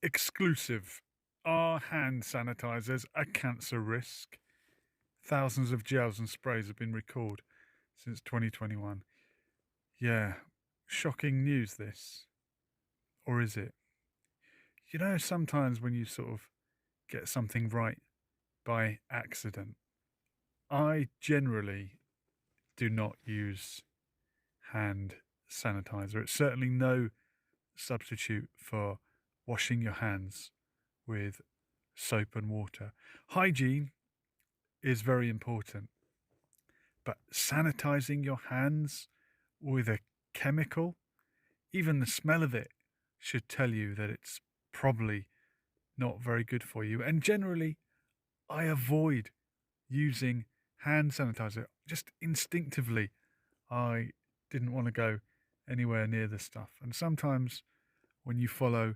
Exclusive. Are hand sanitizers a cancer risk? Thousands of gels and sprays have been recalled since 2021. Yeah, shocking news this. Or is it? You know, sometimes when you sort of get something right by accident, I generally do not use hand sanitizer. It's certainly no substitute for washing your hands with soap and water. Hygiene is very important, but sanitizing your hands with a chemical, even the smell of it should tell you that it's probably not very good for you. And generally, I avoid using hand sanitizer. Just instinctively, I didn't want to go anywhere near the stuff. And sometimes when you follow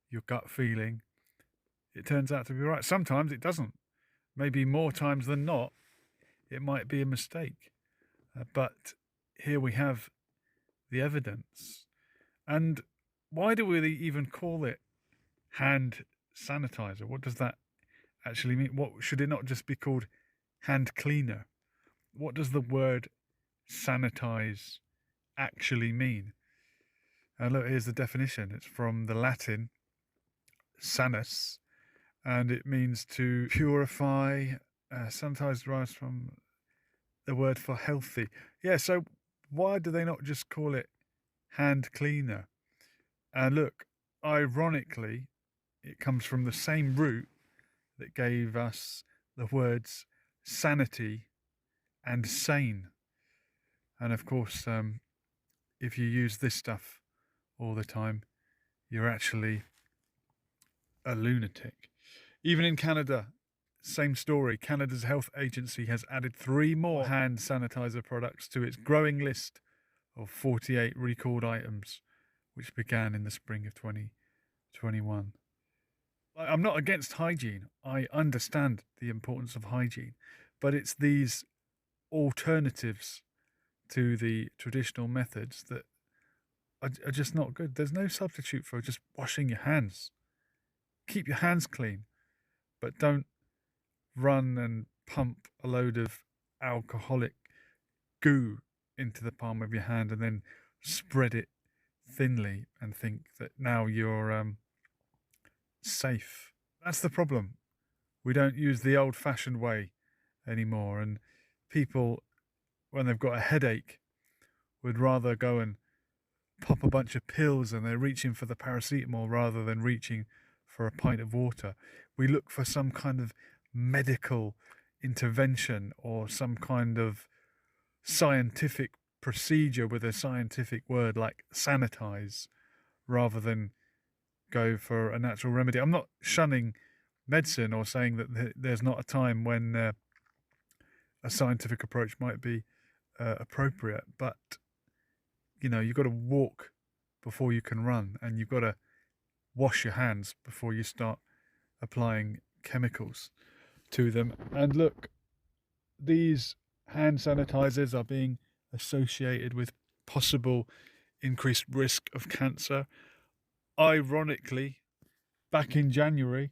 your gut feeling, it turns out to be right. Sometimes it doesn't. Maybe more times than not, it might be a mistake. But here we have the evidence. And why do we even call it hand sanitizer? What does that actually mean? What should it not just be called hand cleaner? What does the word sanitize actually mean? Look, here's the definition. It's from the Latin sanus, and it means to purify. Sanitize derives from the word for healthy. Yeah, so why do they not just call it hand cleaner? And look, ironically, it comes from the same root that gave us the words sanity and sane. And of course, if you use this stuff all the time, you're actually a lunatic. Even in Canada, same story. Canada's health agency has added 3 more hand sanitizer products to its growing list of 48 recalled items, which began in the spring of 2021. I'm not against hygiene. I understand the importance of hygiene, but it's these alternatives to the traditional methods that are just not good. There's no substitute for just washing your hands. Keep your hands clean, but don't run and pump a load of alcoholic goo into the palm of your hand and then spread it thinly and think that now you're safe. That's the problem. We don't use the old-fashioned way anymore, and people, when they've got a headache, would rather go and pop a bunch of pills and they're reaching for the paracetamol rather than reaching for a pint of water. We look for some kind of medical intervention or some kind of scientific procedure with a scientific word like sanitize rather than go for a natural remedy. I'm not shunning medicine or saying that there's not a time when a scientific approach might be appropriate, but you know, you've got to walk before you can run, and you've got to wash your hands before you start applying chemicals to them. And look, these hand sanitizers are being associated with possible increased risk of cancer. Ironically, back in January,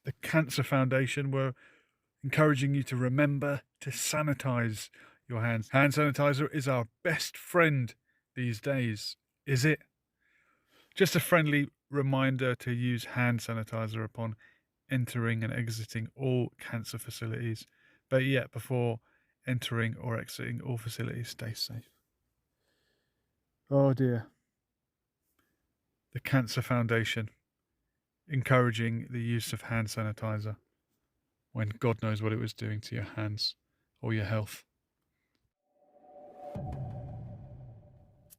the Cancer Foundation were encouraging you to remember to sanitize your hands. Hand sanitizer is our best friend these days, is it? Just a friendly reminder to use hand sanitizer upon entering and exiting all cancer facilities. But yet, before entering or exiting all facilities, stay safe. Oh dear. The Cancer Foundation encouraging the use of hand sanitizer when God knows what it was doing to your hands or your health.